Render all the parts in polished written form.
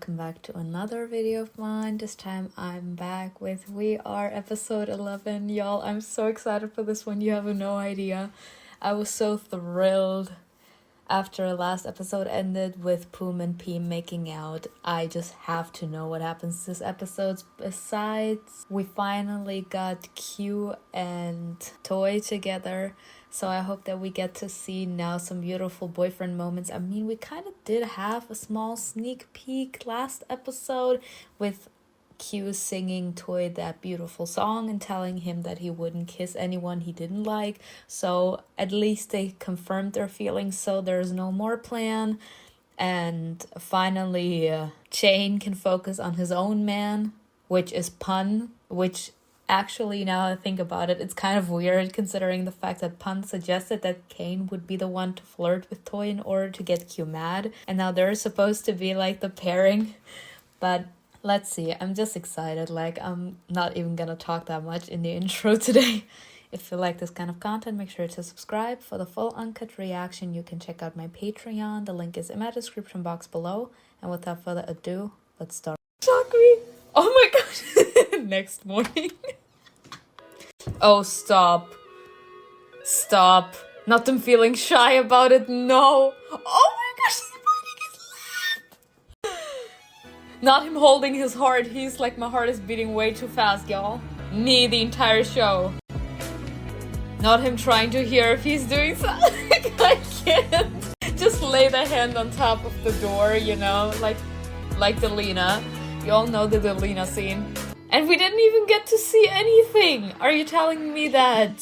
welcome back to another video of mine. This time I'm back with We Are episode 11. Y'all, I'm so excited for this one. You have no idea. I was so thrilled after last episode ended with Poom and P making out. I just have to know what happens this episode. Besides, we finally got Q and Toy together. So I hope that we get to see now some beautiful boyfriend moments. I mean, we kind of did have a small sneak peek last episode with Q singing Toy that beautiful song and telling him that he wouldn't kiss anyone he didn't like. So at least they confirmed their feelings, so there's no more plan. And finally, Shane can focus on his own man, which is Pun, which actually, now I think about it, it's kind of weird considering the fact that Pun suggested that Kane would be the one to flirt with Toy in order to get Q mad. And now they're supposed to be like the pairing. But let's see, I'm just excited. Like, I'm not even gonna talk that much in the intro today. If you like this kind of content, make sure to subscribe. For the full uncut reaction, you can check out my Patreon. The link is in my description box below. And without further ado, let's start. Shock me! Oh my god! Next morning. Oh, stop. Stop. Not them feeling shy about it, no. Oh my gosh, he's biting his lip. Not him holding his heart. He's like, my heart is beating way too fast, y'all. Me the entire show. Not him trying to hear if he's doing something. I can't. Just lay the hand on top of the door, you know, like the Lena. You all know the Lena scene. And we didn't even get to see anything. Are you telling me that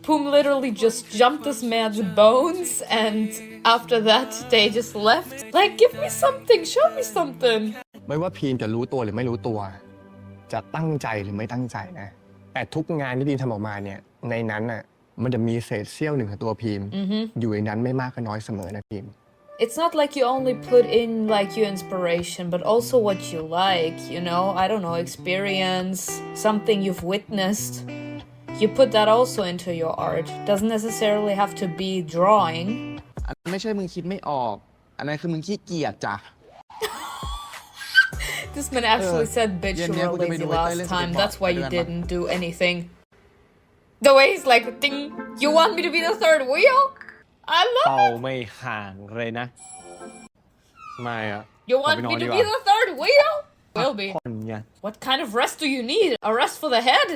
Poom literally just jumped this man's bones and after that they just left? Like, give me something, show me something. ไม่ว่าพีมจะรู้ตัวหรือไม่รู้ตัวจะตั้งใจหรือไม่ตั้งใจนะแต่ทุกงานที่พีมทำออกมาเนี่ยในนั้นน่ะมันจะมีเศษเสี้ยวหนึ่งของตัวพีมอยู่ในนั้นไม่มากก็น้อยเสมอนะพีม It's not like you only put in like your inspiration, but also what you like, you know, I don't know, experience, something you've witnessed. You put that also into your art. Doesn't necessarily have to be drawing. ไม่ใช่มึงคิดไม่ออกอันนั้นคือมึงขี้เกียจจ้ะ This man actually said bitch you were lazy last time. That's why you didn't do anything. The way he's like, ding, you want me to be the third wheel? I love it. เป่าไม่ห่างเลยนะไม่อะ You want me to be the third wheel? Will be. คนไง What kind of rest do you need? A rest for the head?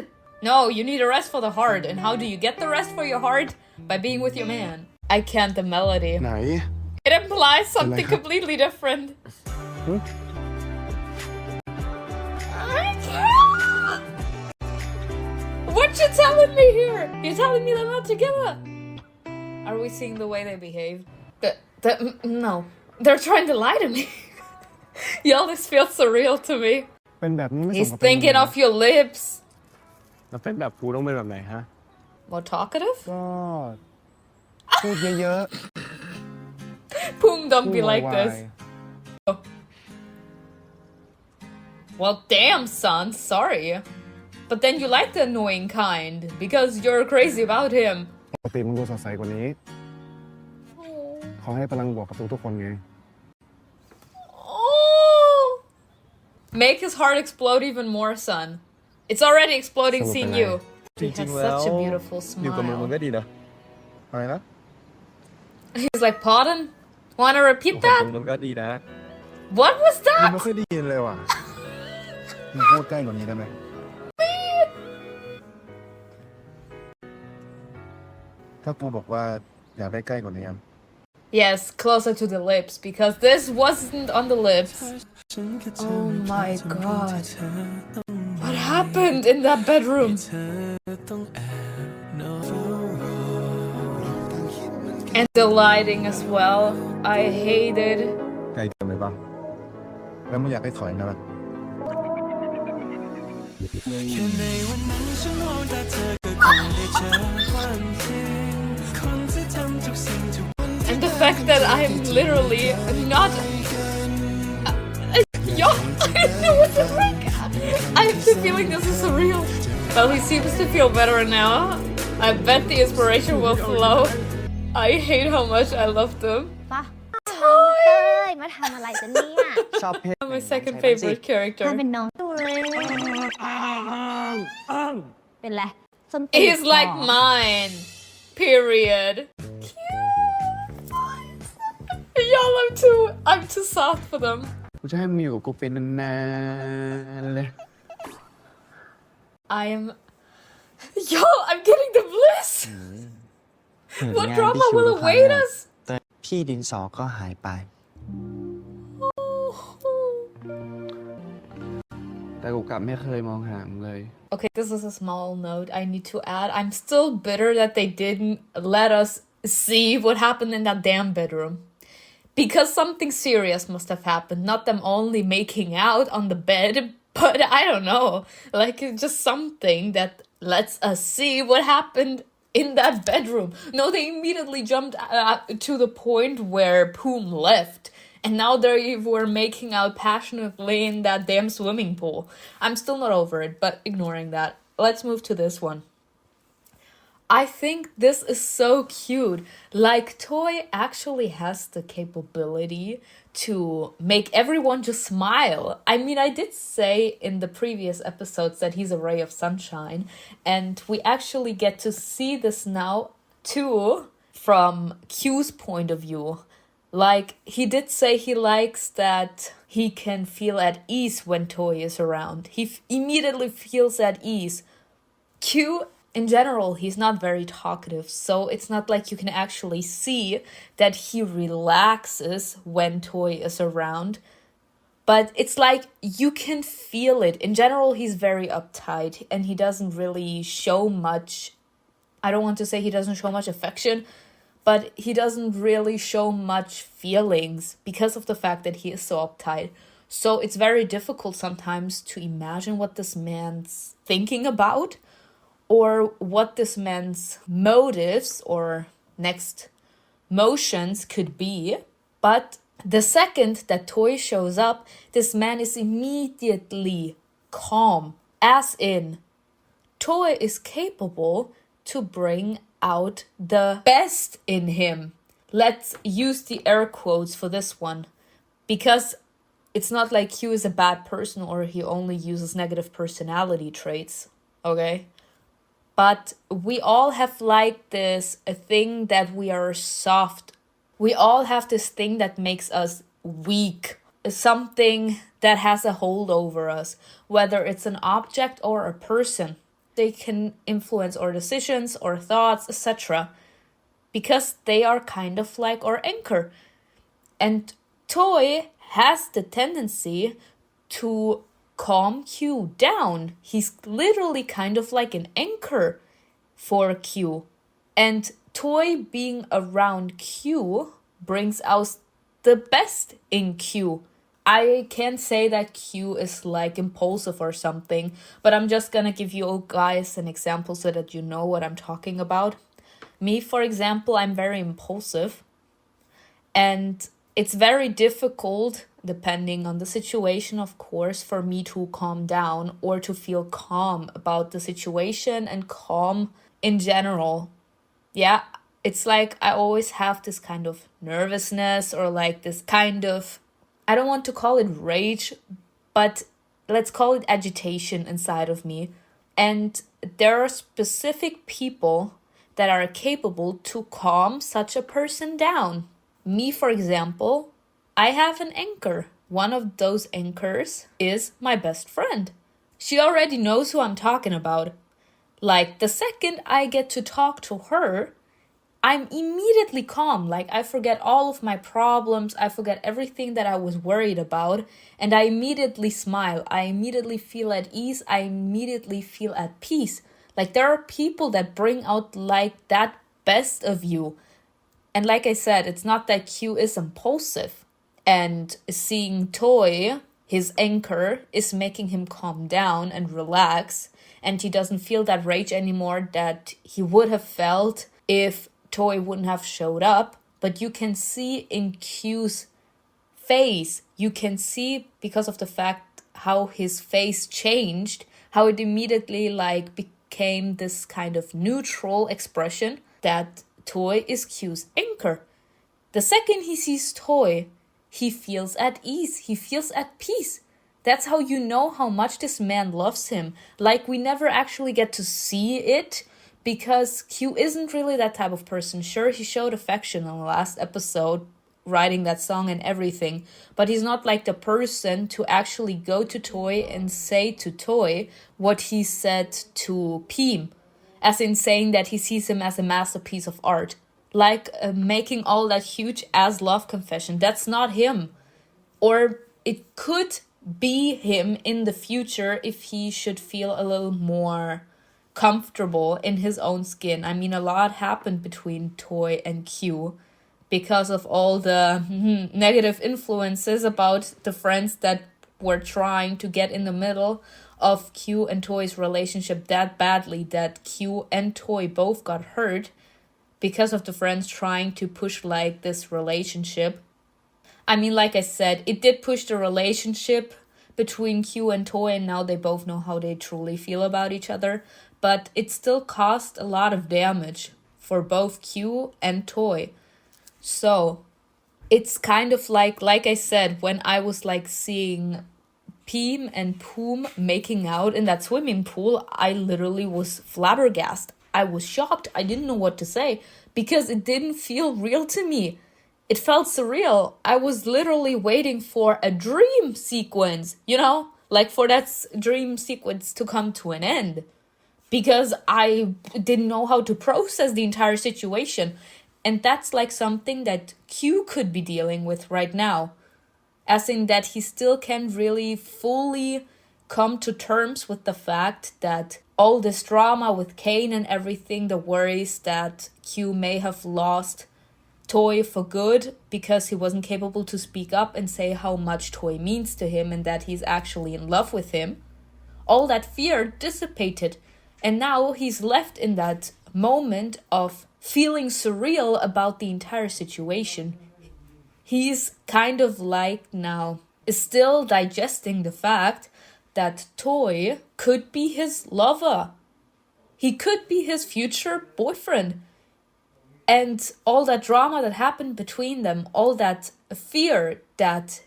No, you need a rest for the heart. And how do you get the rest for your heart? By being with your man. I can't the melody. ไหน It implies something completely different. I can't. What you telling me here? You're telling me they're not together? Are we seeing the way they behave? No. They're trying to lie to me. Y'all, this feels surreal to me. เป็นแบบนี้ไม่สม He's กับเป็น thinking of your lips. แล้วเป็นแบบกูต้องเป็นแบบไหนฮะ More talkative? ก็พูดเยอะ Poom, ๆ don't be like พูด this. วาย Well, damn, son. Sorry. But then you like the annoying kind because you're crazy about him. ปกติมึงดูสดใสกว่านี้เขาให้พลังบวกกับทุกๆคนไง Oh. Make his heart explode even more, son. It's already exploding seeing you. จ He ริ has งๆแล้ว such a beautiful อยู่กับมึงมัน smile. ก็ดีนะ อะไรนะ He's like, pardon? Wanna อยู่ repeat กับ that? มึงมันก็ดีนะ What was มึง that? ไม่ค่อยได้ยินเลยว่ะมึงพูดใกล้กว่านี้ได้ไหมถ้ากูบอกว่าอยากได้ใกล้กว่านี้อ่ะ Yes, closer to the lips because this wasn't on the lips. Oh my god. What happened in that bedroom? And the lighting as well. I hated. ใกล้กันเลยป่ะแล้วมึงอยากให้ถอยนะล่ะ And the fact that I'm literally not. Yo, I don't know what to think. I have the feeling this is surreal. Well, he seems to feel better now. I bet the inspiration will flow. I hate how much I love them. เต้ย มาทำอะไรกันเนี่ย ชอบเพศ My second favorite ถ้า character. เป็นน้องตัวเป็นไรส้นตีน He's like mine. Period. Y'all, I'm too soft for them. กูจะให้มึงอยู่กับกูเป็นนานๆเลย Y'all, I'm getting the bliss. What drama will await us? แต่พี่ดินสอก็หายไป แต่กูกลับไม่เคยมองหามึงเลย Okay, this is a small note I need to add. I'm still bitter that they didn't let us see what happened in that damn bedroom. Because something serious must have happened, not them only making out on the bed, but I don't know, like it's just something that lets us see what happened in that bedroom. No, they immediately jumped to the point where Poom left. And now they were making out passionately in that damn swimming pool. I'm still not over it, but ignoring that. Let's move to this one. I think this is so cute. Like, Toy actually has the capability to make everyone just smile. I mean, I did say in the previous episodes that he's a ray of sunshine, and we actually get to see this now too from Q's point of view. Like, he did say he likes that he can feel at ease when Toy is around. He immediately feels at ease. Q, in general, he's not very talkative, so it's not like you can actually see that he relaxes when Toy is around. But it's like you can feel it. In general, he's very uptight and he doesn't really show much. I don't want to say he doesn't show much affection, but he doesn't really show much feelings because of the fact that he is so uptight. So it's very difficult sometimes to imagine what this man's thinking about or what this man's motives or next motions could be. But the second that Toy shows up, this man is immediately calm, as in Toy is capable to bring out the best in him. Let's use the air quotes for this one, because it's not like Q is a bad person or he only uses negative personality traits, okay? But we all have like this a thing that we are soft. We all have this thing that makes us weak, something that has a hold over us, whether it's an object or a person. They can influence our decisions or thoughts, etc. because they are kind of like our anchor. And Toy has the tendency to calm Q down. He's literally kind of like an anchor for Q. And Toy being around Q brings out the best in Q. I can't say that Q is like impulsive or something, but I'm just gonna give you guys an example so that you know what I'm talking about. Me, for example, I'm very impulsive, and it's very difficult, depending on the situation, of course, for me to calm down or to feel calm about the situation and calm in general. Yeah, it's like I always have this kind of nervousness or like this kind of, I don't want to call it rage, but let's call it agitation inside of me. And there are specific people that are capable to calm such a person down. Me, for example, I have an anchor. One of those anchors is my best friend. She already knows who I'm talking about. Like, the second I get to talk to her, I'm immediately calm. Like, I forget all of my problems. I forget everything that I was worried about. And I immediately smile. I immediately feel at ease. I immediately feel at peace. Like, there are people that bring out like that best of you. And like I said, it's not that Q is impulsive. And seeing Toy, his anchor, is making him calm down and relax. And he doesn't feel that rage anymore that he would have felt if Toy wouldn't have showed up. But you can see in Q's face, you can see because of the fact how his face changed, how it immediately like became this kind of neutral expression that Toy is Q's anchor. The second he sees Toy, he feels at ease. He feels at peace. That's how you know how much this man loves him. Like, we never actually get to see it because Q isn't really that type of person. Sure, he showed affection in the last episode, writing that song and everything, but he's not like the person to actually go to Toy and say to Toy what he said to Peem, as in saying that he sees him as a masterpiece of art. Like making all that huge ass love confession. That's not him. Or it could be him in the future if he should feel a little more comfortable in his own skin. I mean, a lot happened between Toy and Q because of all the negative influences about the friends that were trying to get in the middle of Q and Toy's relationship that badly that Q and Toy both got hurt because of the friends trying to push like this relationship. I mean, like I said, it did push the relationship between Q and Toy, and now they both know how they truly feel about each other, but it still caused a lot of damage for both Q and Toy. So it's kind of like I said, when I was like seeing Peem and Poom making out in that swimming pool, I literally was flabbergasted. I was shocked. I didn't know what to say because it didn't feel real to me. It felt surreal. I was literally waiting for a dream sequence, you know, like for that dream sequence to come to an end because I didn't know how to process the entire situation. And that's like something that Q could be dealing with right now, as in that he still can't really fully come to terms with the fact that all this drama with Kane and everything, the worries that Q may have lost Toy for good because he wasn't capable to speak up and say how much Toy means to him and that he's actually in love with him. All that fear dissipated, and now he's left in that moment of feeling surreal about the entire situation. He's kind of like now is still digesting the fact that Toy could be his lover. He could be his future boyfriend. And all that drama that happened between them, all that fear that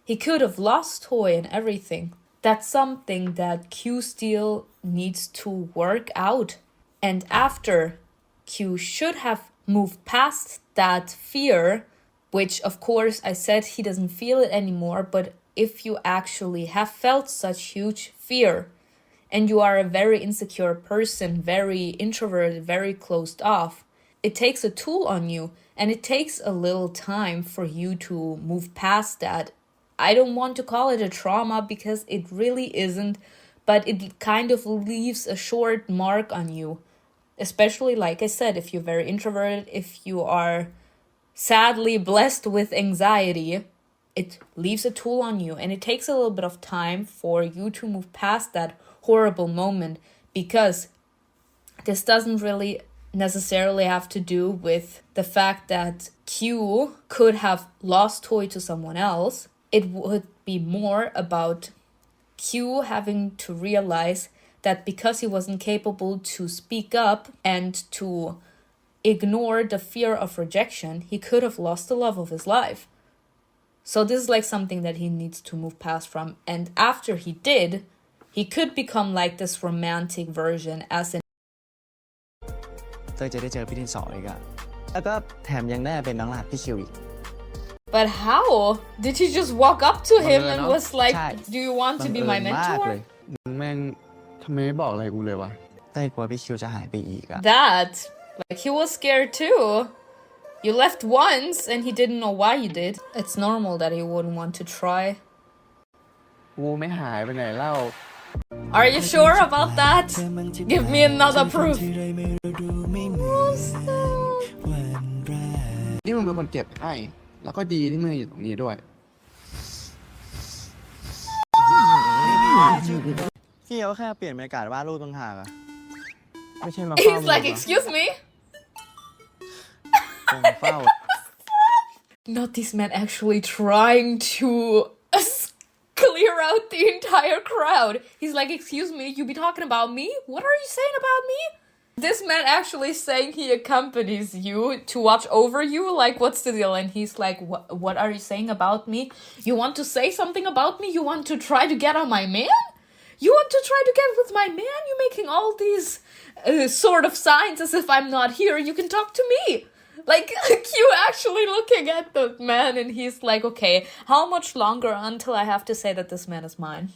he could have lost Toy and everything, that's something that Q still needs to work out. And after Q should have moved past that fear, which of course I said he doesn't feel it anymore, but if you actually have felt such huge fear and you are a very insecure person, very introverted, very closed off, it takes a toll on you and it takes a little time for you to move past that. I don't want to call it a trauma because it really isn't, but it kind of leaves a short mark on you. Especially, like I said, if you're very introverted, if you are sadly blessed with anxiety, it leaves a toll on you. And it takes a little bit of time for you to move past that horrible moment because this doesn't really necessarily have to do with the fact that Q could have lost Toy to someone else. It would be more about Q having to realize that because he wasn't capable to speak up and to ignore the fear of rejection, he could have lost the love of his life. So this is like something that he needs to move past from. And after he did, he could become like this romantic version as in เต้ยจะได้เจอพี่ดินสออีกอะแล้วก็แถมยังได้เป็นน้องรหัสพี่คิวอีก But how? Did he just walk up to him and was like, ใช่ do you want to be my บังเอิญมากเล mentor? ย แม่งทำไมไม่บอกอะไรกูเลยวะ เต้ยกลัวพี่คิวจะหายไปอีกอะ That, like he was scared too. You left once and he didn't know why you did. It's normal that he wouldn't want to try. กูไม่หายไปไหนเล่า Are you sure about that? Give me another proof. นี่มึงเป็นคนเก็บให้แล้วก็ดีที่มึงอยู่ตรงนี้ด้วย พี่เขาแค่เปลี่ยนบรรยากาศวาดรูปต่างหากอะไม่ใช่มาเฝ้า He's like, excuse me? ผมเฝ้า Not this man actually trying to clear out the entire crowd. He's like, excuse me, you be talking about me? What are you saying about me? This man actually saying he accompanies you to watch over you. Like, what's the deal? And he's like, what are you saying about me? You want to say something about me? You want to try to get on my man? You want to try to get with my man? You're making all these sort of signs as if I'm not here. You can talk to me. Like, Q actually looking at the man and he's like, okay, how much longer until I have to say that this man is mine?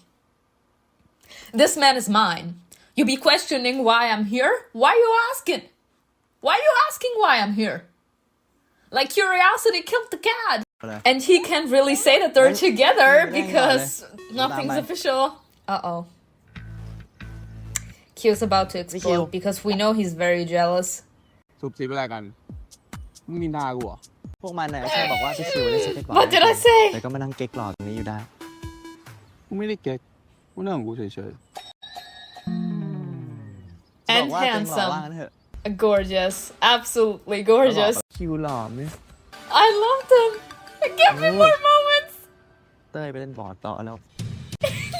This man is mine. You be questioning why I'm here? Why you asking? Why you asking why I'm here? Like, curiosity killed the cat. And he can't really say that they're together because nothing's official. Uh-oh. Q's about to explode because we know he's very jealous. ซุบซิบอะไรกัน มึงนินทากูเหรอ พวกมันน่ะแค่บอกว่าพี่คิวเล่นสเต็กหลอก What did I say? แต่ก็มานั่งเก๊กหลอกตรงนี้อยู่ได้ กูไม่ได้เก๊กกูเรื่องของกูเฉย And บอกว่าเต็งหล่อว่างั้น handsome. เถอะ Gorgeous. Absolutely gorgeous. คิวหล่อไหม I loved him. Give me more moments. เต้ยไปเล่นบอร์ดต่อแล้ว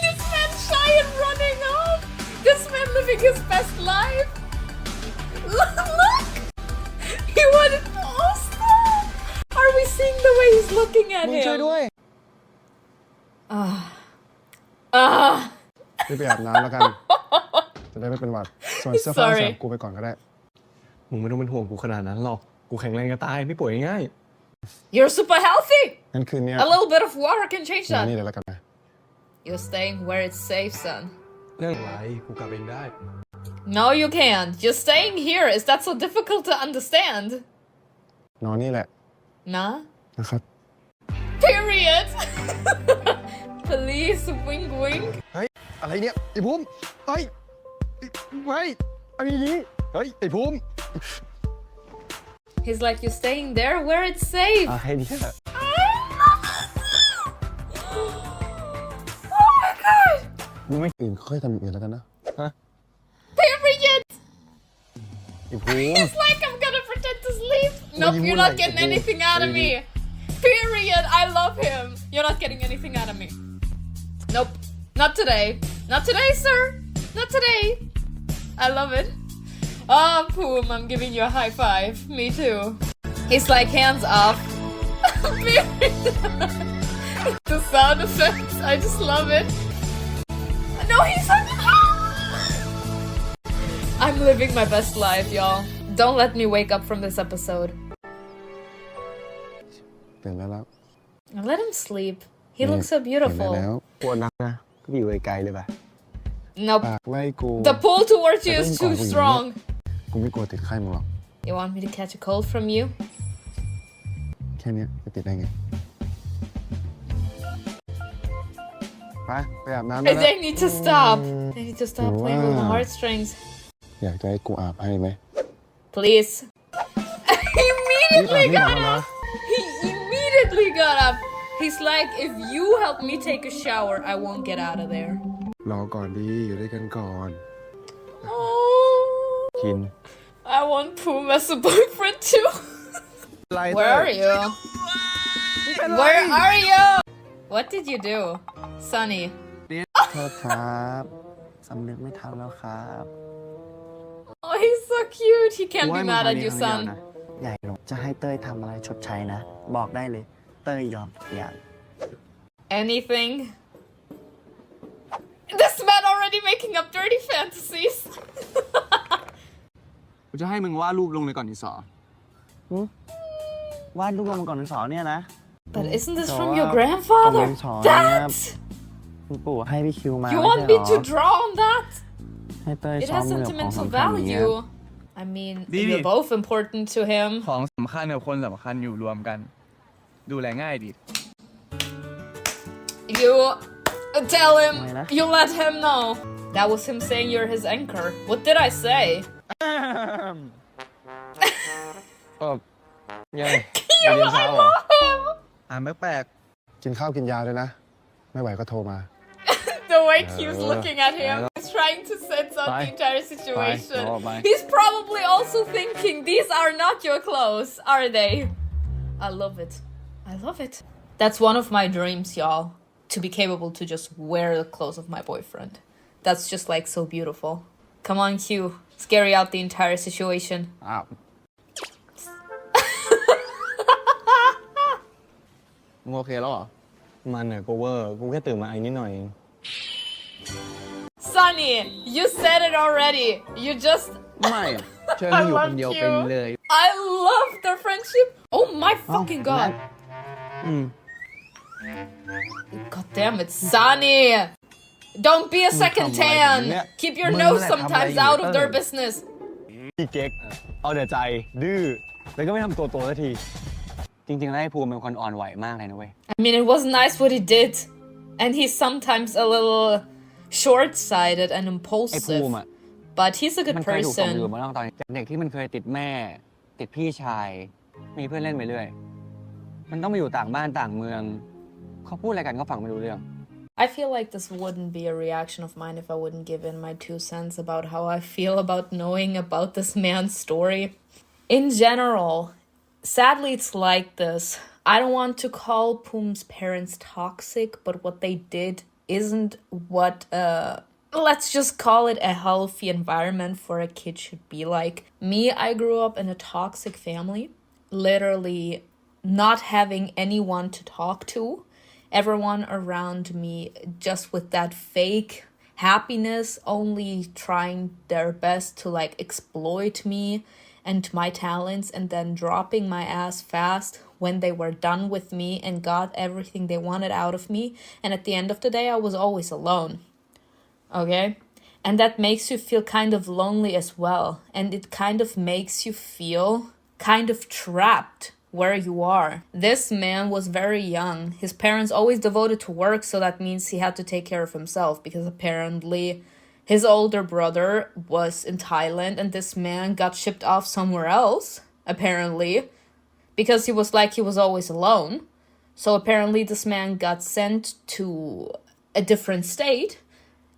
This man shy and running off. This man living his best life. Look. He wanted to stop. Are we seeing the way he's looking at มึงช่วย him? ด้วย รีบไปอาบน้ำแล้วกัน จะได้ไม่เป็นหวัด ส่วนเสื้อผ้า Sorry. ใส่กูไปก่อนก็ได้ มึงไม่ต้องเป็นห่วงกูขนาดนั้นหรอก กูแข็งแรงจะตายไม่ป่วยง่าย You're super healthy. งั้นคืนนี้ A little bit of water can change นอน that. นี่เลยแล้วกันนะ You're staying where it's safe, son. เรื่องอะไรกูกลับเองได้ No, you can't. You're staying here. Is that so difficult to understand? นอนนี่แหละ Nah. นะครับ Period. Please, wink, wink. เฮ้ย อะไรเนี่ย ไอ้ภูมิเฮ้ยเฮ้ยอันนี้เฮ้ย ไอ้ภูมิ He's like, you're staying there where it's safe. อะไรเนี่ย Oh my god. มึงไม่อื่นค่อยทำอย่างอื่นแล้วกันนะฮะ Period. ไอ้ภูมิ It's like I'm gonna pretend to sleep. What Nope, do you you're want, not like, getting to do? anything out of me. Period. I love him. You're not getting anything out of me. Nope. Not today. Not today, sir. Not today. I love it. Oh, Poom, I'm giving you a high five. Me too. He's like, hands off. The sound effects. I just love it. No, he's I'm living my best life, y'all. Don't let me wake up from this episode. ตื่นแล้วแล้ว Let him sleep. He looks so ตื่นได้ beautiful. แล้วปวดนักนะก็ไปอยู่ไกลๆเลยป่ะ Nope. ปากไล่กู The pull towards you is too strong. กูไม่กลัวติดไข้มึงหรอก You want me to catch a cold from you? แค่เนี้ยจะติดได้ไง ไปอาบน้ำได้แล้ว They need to stop. They need to stop playing with my Wow. heartstrings. อยากจะให้กูอาบให้ไหม Please. He immediately Please, got Mama. up. He immediately got up. He's like, if you help me take a shower, I won't get out of there. รอก่อนดีอยู่ด้วยกันก่อน Oh. กิน I want Poom as a boyfriend too. Where are you? Where are you? What did you do, Sunny? โทษครับสำนึกไม่ทันแล้วครับ Oh, he's so cute. He can't กู be ให้มึง mad ทำ at นี้ you, ครั้งเดียว son. นะใหญ่ลงจะให้เต้ยทำอะไรชดใช้นะ บอกได้เลย เต้ยยอมทุกอย่าง Anything? This man already making up dirty fantasies. ๆ กูจะให้มึงวาดรูปลงในก่อนดินสอ วาดรูปลงก่อนดินสอเนี่ยนะ But isn't this from So, your ก่อน grandfather? ดินสอ That? คุณปู่ให้พี่คิวมา You ไม่ want ใช่ me หร to อ draw on that? ให้เต้ย It ซ้อม has มือกับของ sentimental สำคัญอย่างเงี้ย value. I mean, you're both important to him. ของสำคัญกับคนสำคัญอยู่รวมกัน ดูแลง่ายดี You tell him. Wala. You let him know. That was him saying you're his anchor. What did I say? ยัง You, เรียนเช้า I เหรอ love him. อ่านแปลก กินข้าวกินยาด้วยนะ ไม่ไหวก็โทรมา The way Q's looking at him, he's trying to sense out the entire situation. He's probably also thinking, these are not your clothes, are they? I love it. I love it. That's one of my dreams, y'all. To be capable to just wear the clothes of my boyfriend. That's just like so beautiful. Come on, Q. Scary out the entire situation. อ้าว มึงโอเคแล้วเหรอ มันเนี่ยกูเวอร์กูแค่ตื่นมาไอ้นิดหน่อยเอง Sunny, you said it already. You just ไม่อะเชิญมึงอยู่คนเดียวไปเลย I love their friendship. Oh my fucking god. อืม God damn it, Sunny. Don't be a second tan. Keep your nose sometimes out of their business. พี่เก๊กเอาแต่ใจดื้อแล้วก็ไม่ทำตัวโตสักทีจริงๆแล้วไอ้ภูมิเป็นคนอ่อนไหวมากเลยนะเว้ย I mean, it was nice what he did. And he's sometimes a little short-sighted and ไอ้ภู impulsive. มิอ่ะ But he's a good มันเคยถูกส่งอยู่ person. มาตั้งตอนเด็กที่มันเคยติดแม่ ติดพี่ชาย มีเพื่อนเล่นไปเรื่อยมันต้องมาอยู่ต่างบ้านต่างเมืองเขาพูดอะไรกันก็ฟังไม่รู้เรื่อง I feel like this wouldn't be a reaction of mine if I wouldn't give in my 2 cents about how I feel about knowing about this man's story. In general, sadly, it's like this. I don't want to call Poom's parents toxic, but what they did isn't what, let's just call it a healthy environment for a kid should be like. Me, I grew up in a toxic family, literally not having anyone to talk to. Everyone around me just with that fake happiness, only trying their best to like exploit me and my talents and then dropping my ass fast when they were done with me and got everything they wanted out of me. And at the end of the day, I was always alone. Okay? And that makes you feel kind of lonely as well. And it kind of makes you feel kind of trapped where you are. This man was very young. His parents always devoted to work, so that means he had to take care of himself because apparently his older brother was in Thailand and this man got shipped off somewhere else, apparently, because he was always alone. So apparently this man got sent to a different state.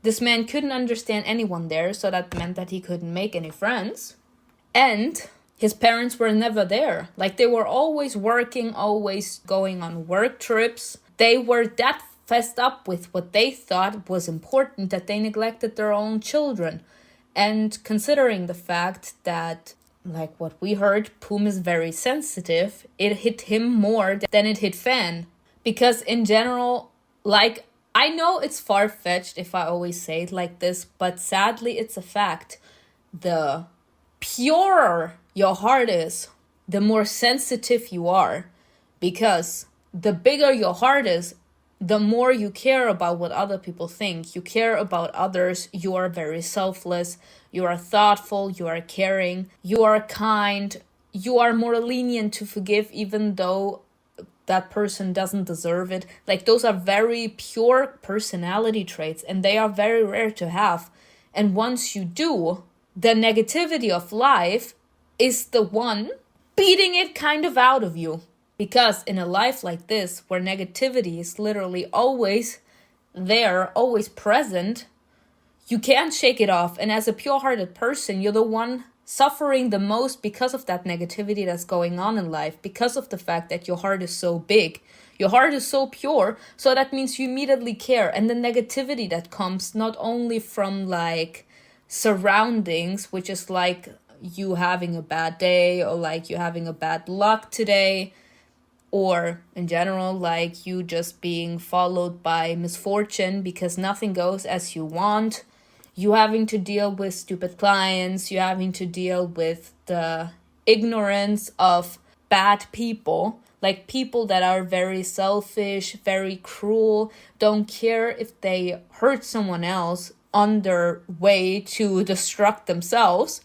This man couldn't understand anyone there, so that meant that he couldn't make any friends. And his parents were never there. Like, they were always working, always going on work trips. They were that fessed up with what they thought was important that they neglected their own children. And considering the fact that, like what we heard, Poom is very sensitive, it hit him more than it hit Fan. Because in general, like, I know it's far-fetched if I always say it like this, but sadly it's a fact. The purer your heart is, the more sensitive you are. Because the bigger your heart is, the more you care about what other people think. You care about others. You are very selfless. You are thoughtful. You are caring. You are kind. You are more lenient to forgive even though that person doesn't deserve it. Like, those are very pure personality traits and they are very rare to have. And once you do, the negativity of life is the one beating it kind of out of you. Because in a life like this, where negativity is literally always there, always present, you can't shake it off. And as a pure-hearted person, you're the one suffering the most because of that negativity that's going on in life, because of the fact that your heart is so big. Your heart is so pure, so that means you immediately care. And the negativity that comes not only from like surroundings, which is like you having a bad day or like you having a bad luck today, or in general like you just being followed by misfortune because nothing goes as you want, you having to deal with stupid clients, you having to deal with the ignorance of bad people, like people that are very selfish, very cruel, don't care if they hurt someone else on their way to destruct themselves.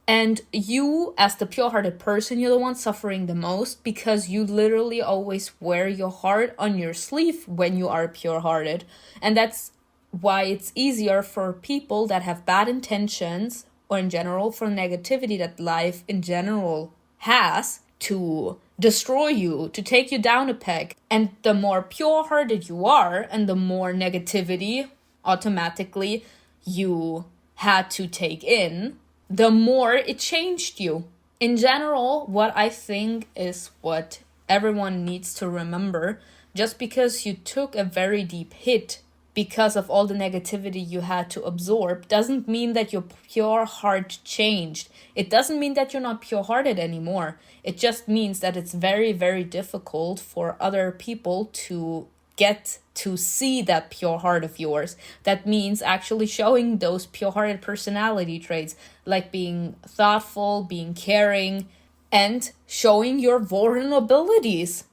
And you, as the pure-hearted person, you're the one suffering the most because you literally always wear your heart on your sleeve when you are pure-hearted. And that's why it's easier for people that have bad intentions, or in general for negativity that life in general has, to destroy you, to take you down a peg. And the more pure-hearted you are, and the more negativity automatically you had to take in, the more it changed you. In general, what I think is what everyone needs to remember, just because you took a very deep hit because of all the negativity you had to absorb doesn't mean that your pure heart changed. It doesn't mean that you're not pure-hearted anymore. It just means that it's very, very difficult for other people to get to see that pure heart of yours. That means actually showing those pure-hearted personality traits, like being thoughtful, being caring, and showing your vulnerabilities.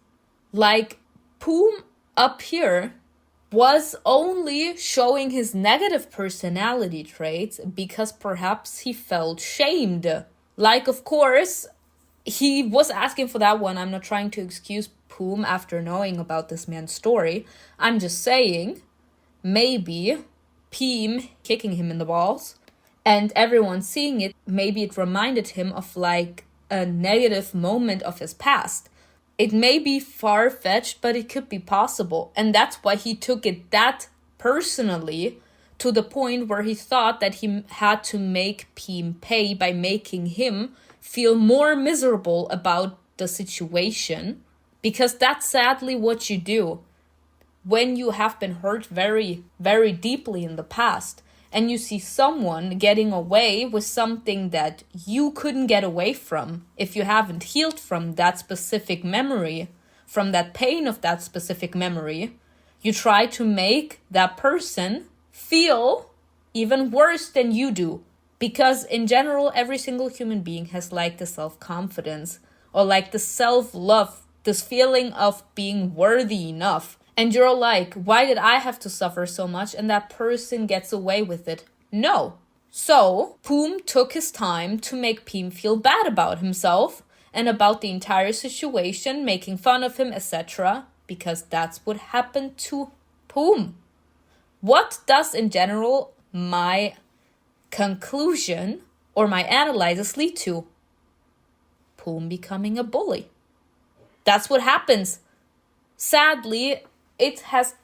Like Poom up here was only showing his negative personality traits because perhaps he felt shamed. Like, of course, he was asking for that one. I'm not trying to excuse Poom after knowing about this man's story. I'm just saying, maybe Peem kicking him in the balls and everyone seeing it, maybe it reminded him of like a negative moment of his past. It may be far-fetched, but it could be possible. And that's why he took it that personally, to the point where he thought that he had to make Peem pay by making him feel more miserable about the situation. Because that's sadly what you do when you have been hurt very, very deeply in the past. And you see someone getting away with something that you couldn't get away from if you haven't healed from that specific memory, from that pain of that specific memory. You try to make that person feel even worse than you do. Because in general, every single human being has like the self-confidence or like the self-love, this feeling of being worthy enough. And you're like, why did I have to suffer so much and that person gets away with it? No. So, Poom took his time to make Peem feel bad about himself and about the entire situation, making fun of him, etc. Because that's what happened to Poom. What does, in general, my conclusion or my analysis lead to? Poom becoming a bully. That's what happens. Sadly, it has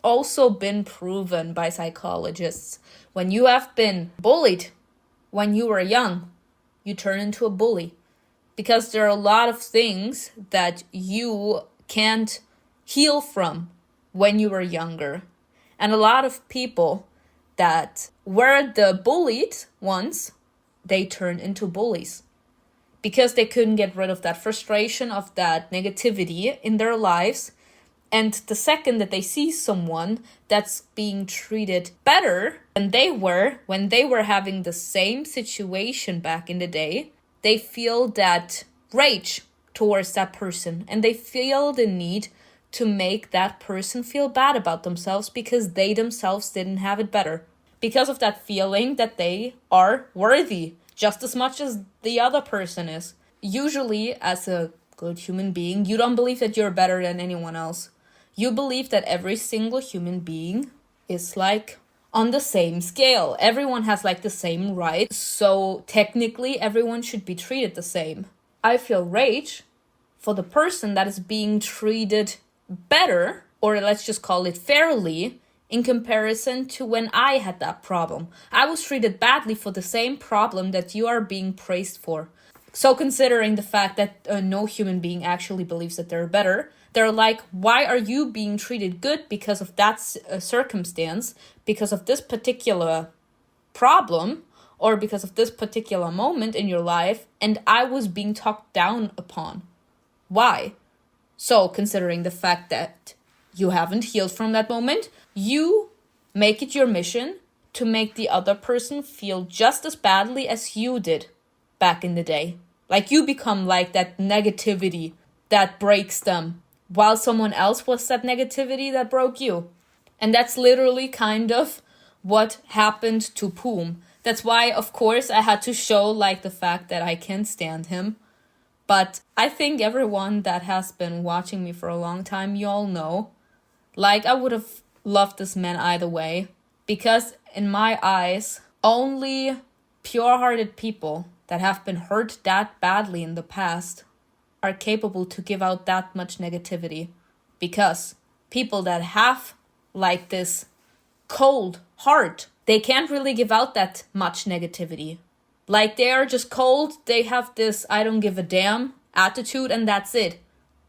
also been proven by psychologists. When you have been bullied when you were young, you turn into a bully. Because there are a lot of things that you can't heal from when you were younger. And a lot of people that were the bullied ones, they turn into bullies. Because they couldn't get rid of that frustration, of that negativity in their lives. And the second that they see someone that's being treated better than they were when they were having the same situation back in the day, they feel that rage towards that person. And they feel the need to make that person feel bad about themselves because they themselves didn't have it better. Because of that feeling that they are worthy just as much as the other person is. Usually, as a good human being, you don't believe that you're better than anyone else. You believe that every single human being is like on the same scale. Everyone has like the same rights. So technically everyone should be treated the same. I feel rage for the person that is being treated better, or let's just call it fairly, in comparison to when I had that problem. I was treated badly for the same problem that you are being praised for. So considering the fact that no human being actually believes that they're better, they're like, why are you being treated good because of that circumstance, because of this particular problem, or because of this particular moment in your life, and I was being talked down upon? Why? So considering the fact that you haven't healed from that moment, you make it your mission to make the other person feel just as badly as you did back in the day. Like you become like that negativity that breaks them, while someone else was that negativity that broke you. And that's literally kind of what happened to Poom. That's why, of course, I had to show like the fact that I can't stand him. But I think everyone that has been watching me for a long time, you all know, like I would have loved this man either way. Because in my eyes, only pure-hearted people that have been hurt that badly in the past are capable to give out that much negativity. Because people that have like this cold heart, they can't really give out that much negativity. Like they are just cold, they have this I don't give a damn attitude and that's it.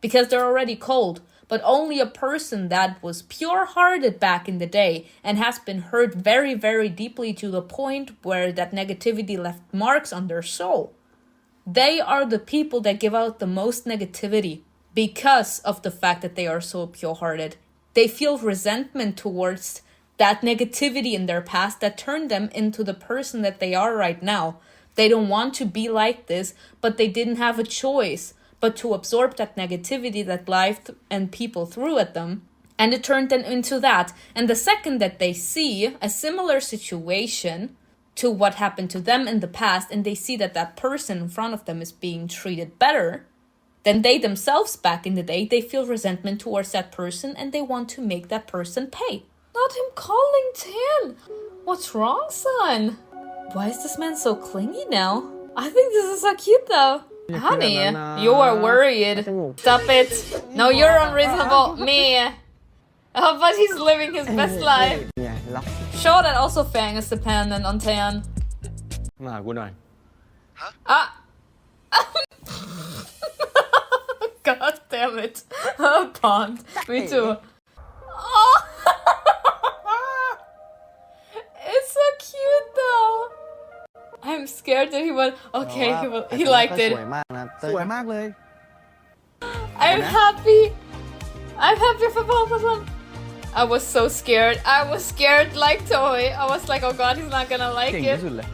Because they're already cold. but only a person that was pure-hearted back in the day and has been hurt very, very deeply to the point where that negativity left marks on their soul. They are the people that give out the most negativity because of the fact that they are so pure-hearted. They feel resentment towards that negativity in their past that turned them into the person that they are right now. They don't want to be like this, but they didn't have a choice but to absorb that negativity that life and people threw at them. And it turned them into that. And the second that they see a similar situation to what happened to them in the past, and they see that that person in front of them is being treated better than they themselves back in the day, they feel resentment towards that person and they want to make that person pay. Not him calling Tan. What's wrong, son? Why is this man so clingy now? I think this is so cute though. Honey, you are worried. Stop it. No, you're unreasonable. Me. Oh, but he's living his best life. Sure that also Fang is dependent on Tan. มาหากูหน่อย Ah. God damn it. Pond. Me too. Oh. It's so cute though. I'm scared that he went. Okay, he liked it. สวยมากนะสวยมากเลย I'm happy. I'm happy for both of them. I was so scared. I was scared like Toy. I was like, oh god, he's not gonna like เก่ง it. ที่สุดเลย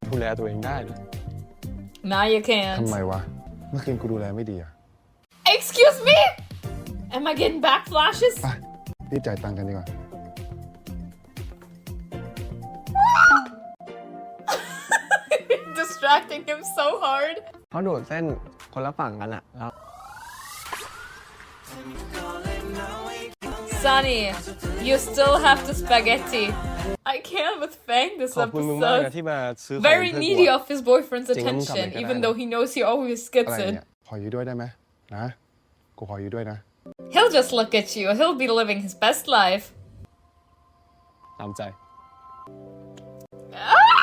ดูแลตัวเองได้เลย Now you can't. ทำไมวะ เมื่อคืนกูดูแลไม่ดีอะ Excuse me? Am I getting back flashes? ไปรีบจ่ายตังค์กันดีกว่า Distracting him so hard. เขาโดดเส้นคนละฝั่งกันอะแล้ว Sonny, you still have the spaghetti. I can't with Fang this ขอบคุณมึงมากนะ episode. ที่มาซื้อของ Very เพื่อนกู needy อะ of his boyfriend's จริงๆมึงทำอะไร attention, ก็ได้ even นะ though he knows he always อะไร gets เนี่ย it. ขออยู่ด้วยได้ไหมนะ กูขออยู่ด้วยนะ He'll just look at you. He'll be living his best life. ตามใจ Ah!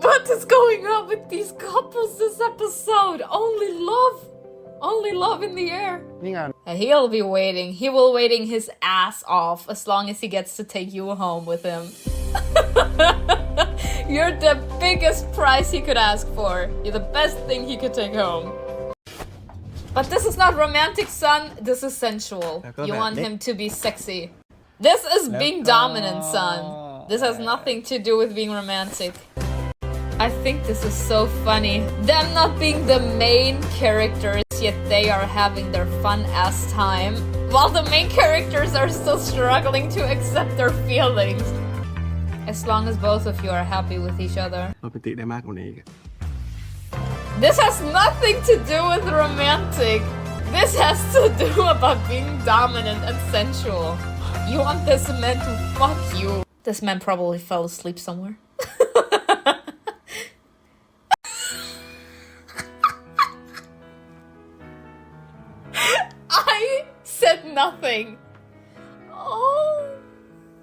What is going on with these couples this episode? Only love in the air. นี่งาน He'll be waiting. He will waiting his ass off as long as he gets to take you home with him. You're the biggest prize he could ask for. You're the best thing he could take home. But this is not romantic, son. This is sensual. You want him to be sexy. This is being dominant, son. This has nothing to do with being romantic. I think this is so funny. Them not being the main characters, yet they are having their fun-ass time, while the main characters are still struggling to accept their feelings. As long as both of you are happy with each other. เราไปติได้มากกว่านี้อีก This has nothing to do with romantic. This has to do about being dominant and sensual. You want this man to fuck you. This man probably fell asleep somewhere. I said nothing. Oh,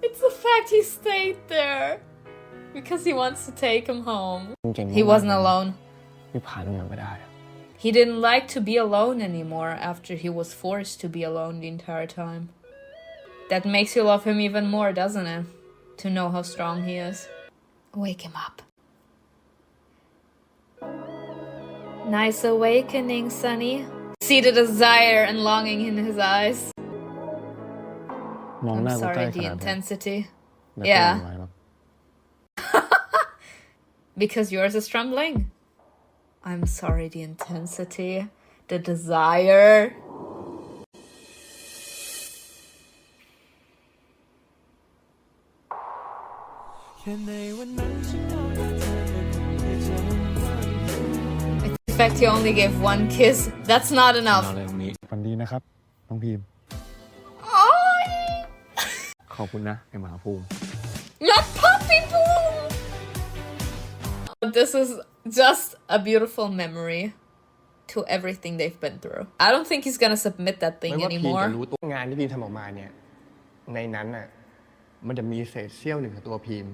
it's the fact he stayed there. Because he wants to take him home. เก่งมาก He wasn't alone. ที่ผ่านมันไม่ได้ He didn't like to be alone anymore after he was forced to be alone the entire time. That makes you love him even more, doesn't it? To know how strong he is. Wake him up. Nice awakening, Sonny. See the desire and longing in his eyes. มอง I'm หน้ากูใกล้ sorry, ข the นาดนี้ intensity. ไม่ Yeah. เป็นไรหรอก Because yours is trembling. I'm sorry, the intensity, the desire. In fact, he only gave one kiss. That's not เอา enough. อะไรตรงนี้ ฝันดีนะครับ น้องพีม Oh, ขอบคุณนะไอหมาภูมิ not puppy boom. This is just a beautiful memory to everything they've been through. I don't think he's gonna submit that ไม่ thing ว่าพีม anymore. จะรู้ตัวงานที่พีมทำออกมาเนี่ย ในนั้นน่ะ มันจะมีเศษเสี้ยวหนึ่งของตัวพีม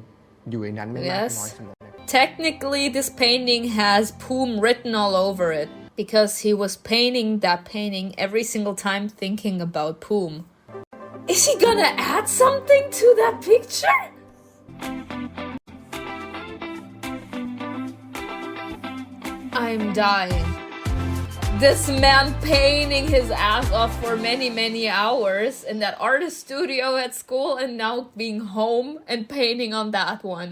อยู่ในนั้นไม่มากก็น้อย Yes. เสมอเลย Technically, this painting has Poom written all over it because he was painting that painting every single time thinking about Poom. Is he gonna add something to that picture? I'm dying. This man painting his ass off for many, many hours in that artist studio at school and now being home and painting on that one.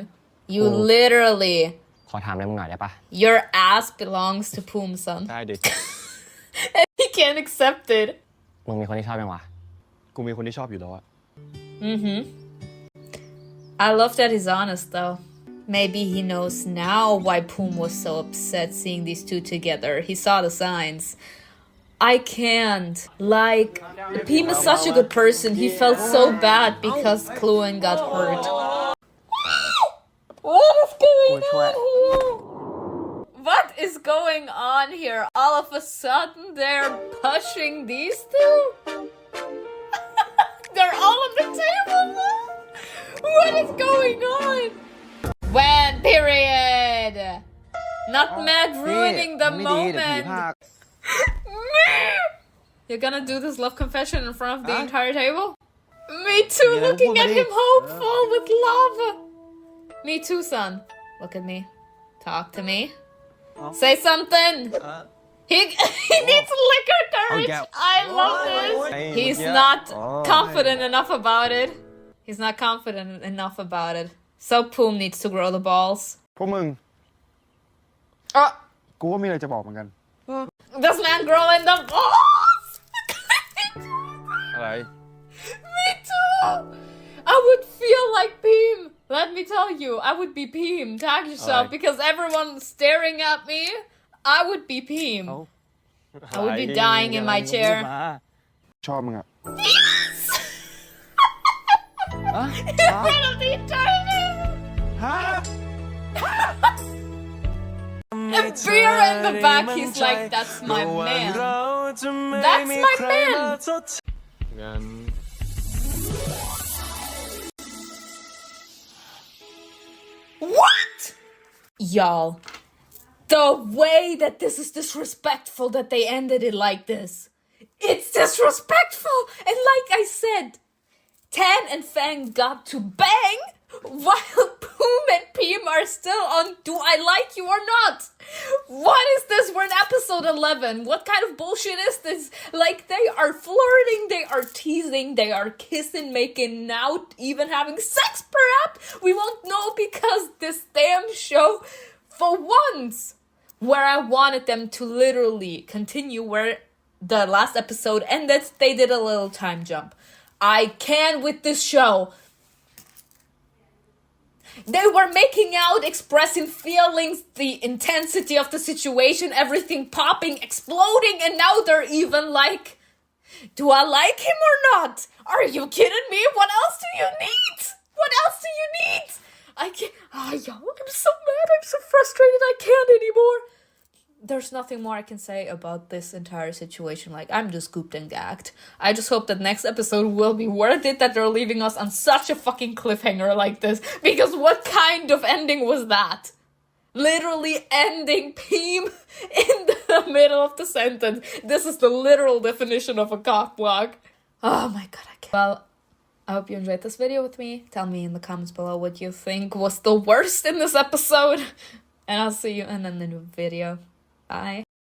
You literally, ขอถามอะไรมึงหน่อยได้ปะ your ass belongs to Poom, son. ได้ดิ And he can't accept it. มึงมีคนที่ชอบยังวะ กูมีคนที่ชอบอยู่แล้วอะ I love that he's honest though. Maybe he knows now why Poom was so upset seeing these two together. He saw the signs. I can't. Like, Poom is such a good person. He felt so bad because Kluan got hurt. What is going on here? What is going on here? All of a sudden they're pushing these two? They're all on the table now? What is going on? When period. Not mad ruining the ไม่ดีเดี๋ยวผี moment. ภาค You're gonna do this love confession in front of the entire table? Me too, looking at him hopeful with love. Me too, son. Look at me. Talk to me. Say something. He needs liquor courage. I love this. He's not confident enough about it. He's not confident enough about it. So Poom needs to grow the balls. พวกมึง Oh, กูก็มีอะไรจะบอกเหมือนกัน this man growing the balls. อะไร Me too. I would feel like Peem. Let me tell you, I would be Peem. Tag yourself because everyone's staring at me. I would be Peem. I would be dying in my chair. ชอบมึงอะ In front of the entire table. And Beer in the back, he's like, that's my man. That's my man. งั้น What? Y'all, the way that this is disrespectful that they ended it like this. It's disrespectful. And like I said, Tan and Fang got to bang while Poom and Peem are still on do I like you or not? What is this? We're in episode 11. What kind of bullshit is this? Like, they are flirting, they are teasing, they are kissing, making out, even having sex perhaps. We won't know because this damn show, for once, where I wanted them to literally continue where the last episode ended, they did a little time jump. I can with this show. They were making out, expressing feelings, the intensity of the situation, everything popping, exploding, and now they're even like, do I like him or not? Are you kidding me? What else do you need? What else do you need? I can't. Y'all, I'm so mad. I'm so frustrated. I can't anymore. There's nothing more I can say about this entire situation. Like, I'm just gooped and gagged. I just hope that next episode will be worth it, that they're leaving us on such a fucking cliffhanger like this. Because what kind of ending was that? Literally ending Peem in the middle of the sentence. This is the literal definition of a cockblock. Oh my god, I can't. Well, I hope you enjoyed this video with me. Tell me in the comments below what you think was the worst in this episode. And I'll see you in the new video. Bye.